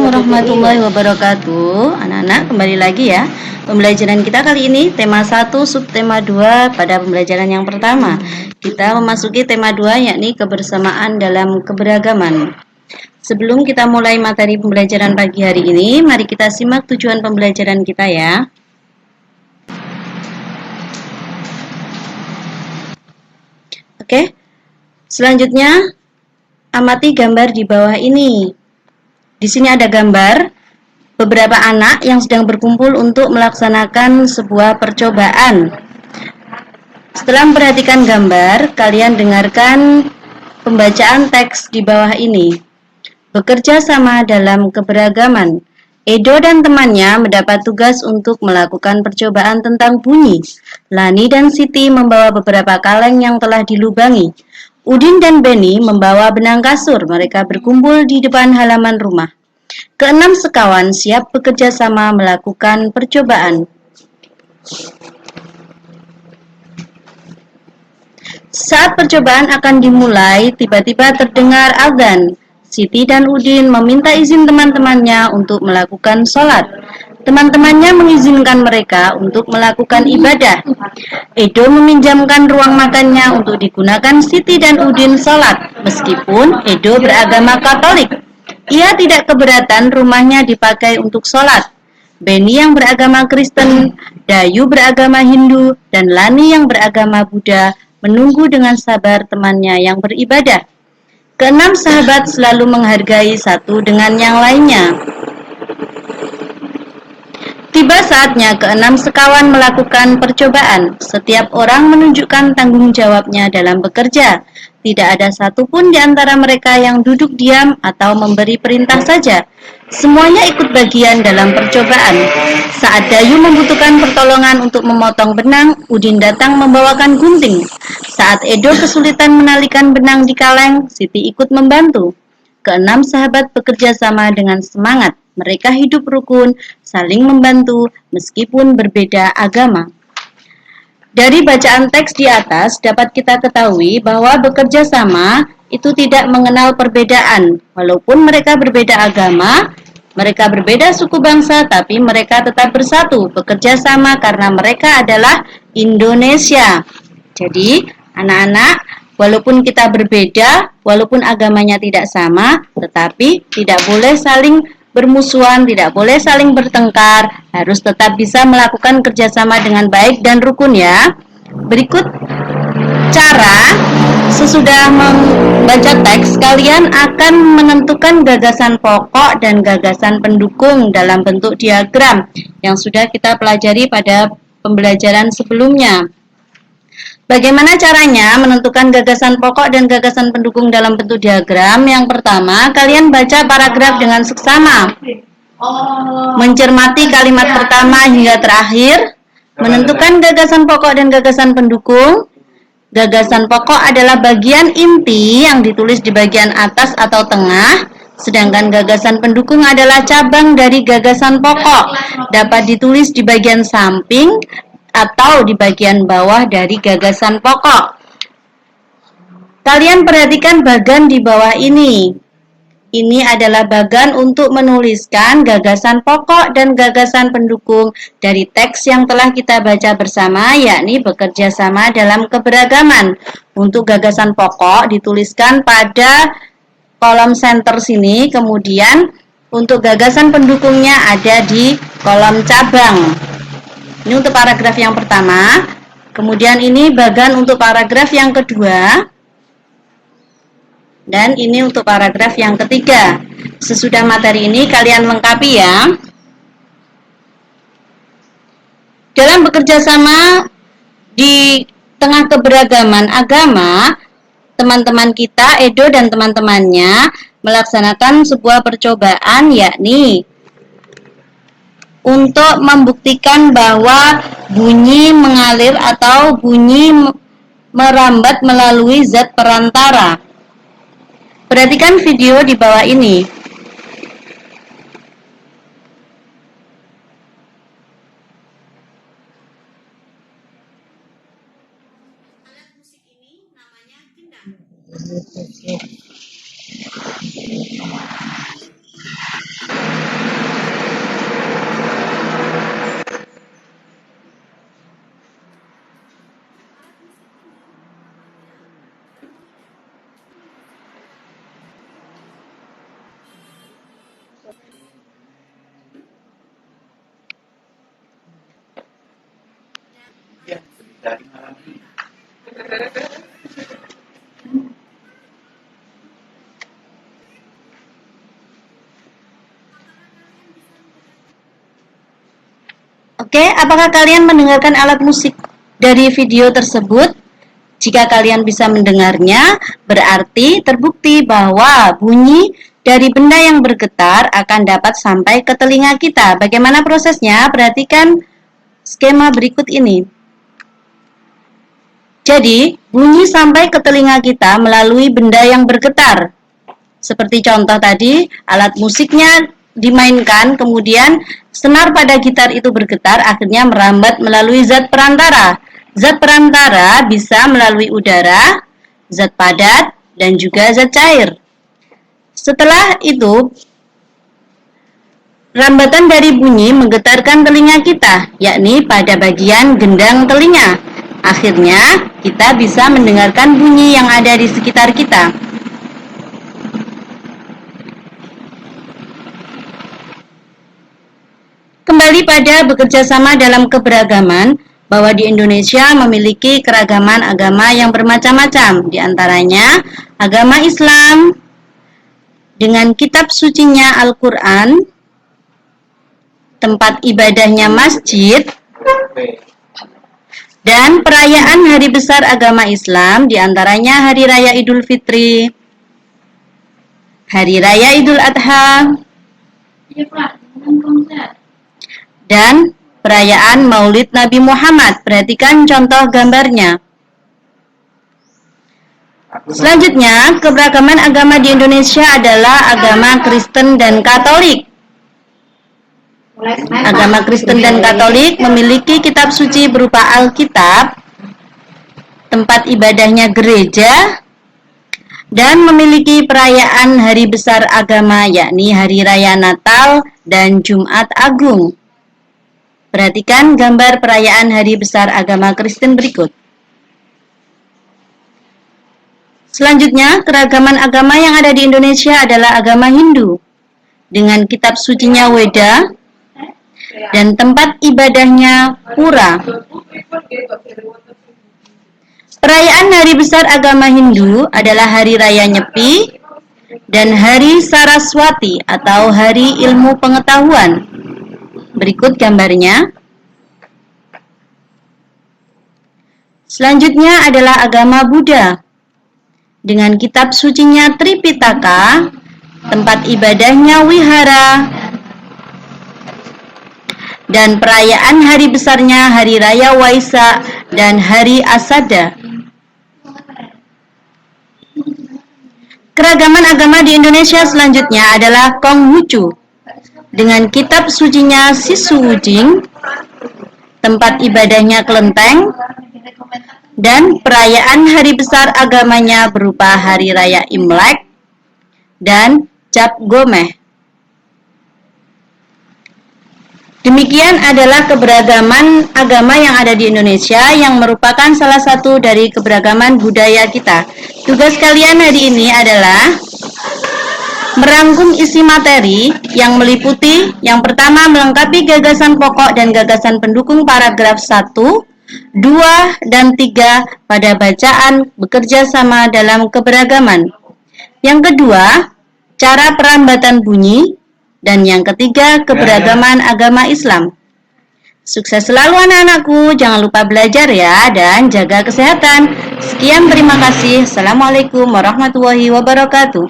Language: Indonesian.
Warahmatullahi wabarakatuh. Anak-anak, kembali lagi ya. Pembelajaran kita kali ini tema 1 subtema 2 pada pembelajaran yang pertama. Kita memasuki tema 2 yakni kebersamaan dalam keberagaman. Sebelum kita mulai materi pembelajaran pagi hari ini, mari kita simak tujuan pembelajaran kita ya. Oke. Selanjutnya, amati gambar di bawah ini. Di sini ada gambar beberapa anak yang sedang berkumpul untuk melaksanakan sebuah percobaan. Setelah memperhatikan gambar, kalian dengarkan pembacaan teks di bawah ini. Bekerja sama dalam keberagaman. Edo dan temannya mendapat tugas untuk melakukan percobaan tentang bunyi. Lani dan Siti membawa beberapa kaleng yang telah dilubangi. Udin dan Beni membawa benang kasur. Mereka berkumpul di depan halaman rumah. Keenam sekawan siap bekerja sama melakukan percobaan. Saat percobaan akan dimulai, tiba-tiba terdengar adzan. Siti dan Udin meminta izin teman-temannya untuk melakukan sholat. Teman-temannya mengizinkan mereka untuk melakukan ibadah. Edo meminjamkan ruang makannya untuk digunakan Siti dan Udin sholat, meskipun Edo beragama Katolik. Ia tidak keberatan rumahnya dipakai untuk sholat. Beni yang beragama Kristen, Dayu beragama Hindu, dan Lani yang beragama Buddha menunggu dengan sabar temannya yang beribadah. Keenam sahabat selalu menghargai satu dengan yang lainnya. Tiba saatnya keenam sekawan melakukan percobaan. Setiap orang menunjukkan tanggung jawabnya dalam bekerja. Tidak ada satupun di antara mereka yang duduk diam atau memberi perintah saja. Semuanya ikut bagian dalam percobaan. Saat Dayu membutuhkan pertolongan untuk memotong benang, Udin datang membawakan gunting. Saat Edo kesulitan menalikan benang di kaleng, Siti ikut membantu. Keenam sahabat bekerja sama dengan semangat. Mereka hidup rukun, saling membantu, meskipun berbeda agama. Dari bacaan teks di atas dapat kita ketahui bahwa bekerja sama itu tidak mengenal perbedaan. Walaupun mereka berbeda agama, mereka berbeda suku bangsa, tapi mereka tetap bersatu, bekerja sama karena mereka adalah Indonesia. Jadi, anak-anak, walaupun kita berbeda, walaupun agamanya tidak sama, tetapi tidak boleh saling bermusuhan, tidak boleh saling bertengkar, harus tetap bisa melakukan kerjasama dengan baik dan rukun ya. Berikut cara sesudah membaca teks, kalian akan menentukan gagasan pokok dan gagasan pendukung dalam bentuk diagram yang sudah kita pelajari pada pembelajaran sebelumnya. Bagaimana caranya menentukan gagasan pokok dan gagasan pendukung dalam bentuk diagram? Yang pertama, kalian baca paragraf dengan seksama. Mencermati kalimat pertama hingga terakhir. Menentukan gagasan pokok dan gagasan pendukung. Gagasan pokok adalah bagian inti yang ditulis di bagian atas atau tengah. Sedangkan gagasan pendukung adalah cabang dari gagasan pokok. Dapat ditulis di bagian samping atau di bagian bawah dari gagasan pokok. Kalian perhatikan bagan di bawah ini. Ini adalah bagan untuk menuliskan gagasan pokok dan gagasan pendukung dari teks yang telah kita baca bersama, yakni bekerja sama dalam keberagaman. Untuk gagasan pokok dituliskan pada kolom center sini, kemudian untuk gagasan pendukungnya ada di kolom cabang. Ini untuk paragraf yang pertama. Kemudian ini bagan untuk paragraf yang kedua. Dan ini untuk paragraf yang ketiga. Sesudah materi ini kalian lengkapi ya. Dalam bekerja sama di tengah keberagaman agama, teman-teman kita, Edo dan teman-temannya, melaksanakan sebuah percobaan, yakni untuk membuktikan bahwa bunyi mengalir atau bunyi merambat melalui zat perantara. Perhatikan video di bawah ini. Alat musik ini namanya gendang. Oke, apakah kalian mendengarkan alat musik dari video tersebut? Jika kalian bisa mendengarnya, berarti terbukti bahwa bunyi dari benda yang bergetar akan dapat sampai ke telinga kita. Bagaimana prosesnya? Perhatikan skema berikut ini. Jadi, bunyi sampai ke telinga kita melalui benda yang bergetar. Seperti contoh tadi, alat musiknya dimainkan, kemudian senar pada gitar itu bergetar, akhirnya merambat melalui zat perantara. Zat perantara bisa melalui udara, zat padat, dan juga zat cair. Setelah itu, rambatan dari bunyi menggetarkan telinga kita, yakni pada bagian gendang telinga. Akhirnya, kita bisa mendengarkan bunyi yang ada di sekitar kita. Kembali pada bekerja sama dalam keberagaman, bahwa di Indonesia memiliki keragaman agama yang bermacam-macam, di antaranya agama Islam dengan kitab sucinya Al-Quran, tempat ibadahnya masjid, dan perayaan hari besar agama Islam, di antaranya Hari Raya Idul Fitri, Hari Raya Idul Adha, dan perayaan Maulid Nabi Muhammad. Perhatikan contoh gambarnya. Selanjutnya, keberagaman agama di Indonesia adalah agama Kristen dan Katolik. Agama Kristen dan Katolik memiliki kitab suci berupa Alkitab, tempat ibadahnya gereja, dan memiliki perayaan hari besar agama, yakni Hari Raya Natal dan Jumat Agung. Perhatikan gambar perayaan hari besar agama Kristen berikut. Selanjutnya, keragaman agama yang ada di Indonesia adalah agama Hindu, dengan kitab sucinya Weda, dan tempat ibadahnya pura. Perayaan hari besar agama Hindu adalah Hari Raya Nyepi dan Hari Saraswati atau Hari Ilmu Pengetahuan. Berikut gambarnya. Selanjutnya adalah agama Buddha dengan kitab sucinya Tripitaka, tempat ibadahnya wihara, dan perayaan hari besarnya Hari Raya Waisak dan Hari Asada. Keragaman agama di Indonesia selanjutnya adalah Konghucu dengan kitab sucinya Sisuwujing, tempat ibadahnya kelenteng, dan perayaan hari besar agamanya berupa Hari Raya Imlek dan Cap Gomeh. Demikian adalah keberagaman agama yang ada di Indonesia yang merupakan salah satu dari keberagaman budaya kita. Tugas kalian hari ini adalah merangkum isi materi yang meliputi yang pertama melengkapi gagasan pokok dan gagasan pendukung paragraf 1, 2, dan 3 pada bacaan bekerja sama dalam keberagaman. Yang kedua, cara perambatan bunyi, dan yang ketiga, keberagaman agama Islam. Sukses selalu anak-anakku, jangan lupa belajar ya, dan jaga kesehatan. Sekian, terima kasih. Assalamualaikum warahmatullahi wabarakatuh.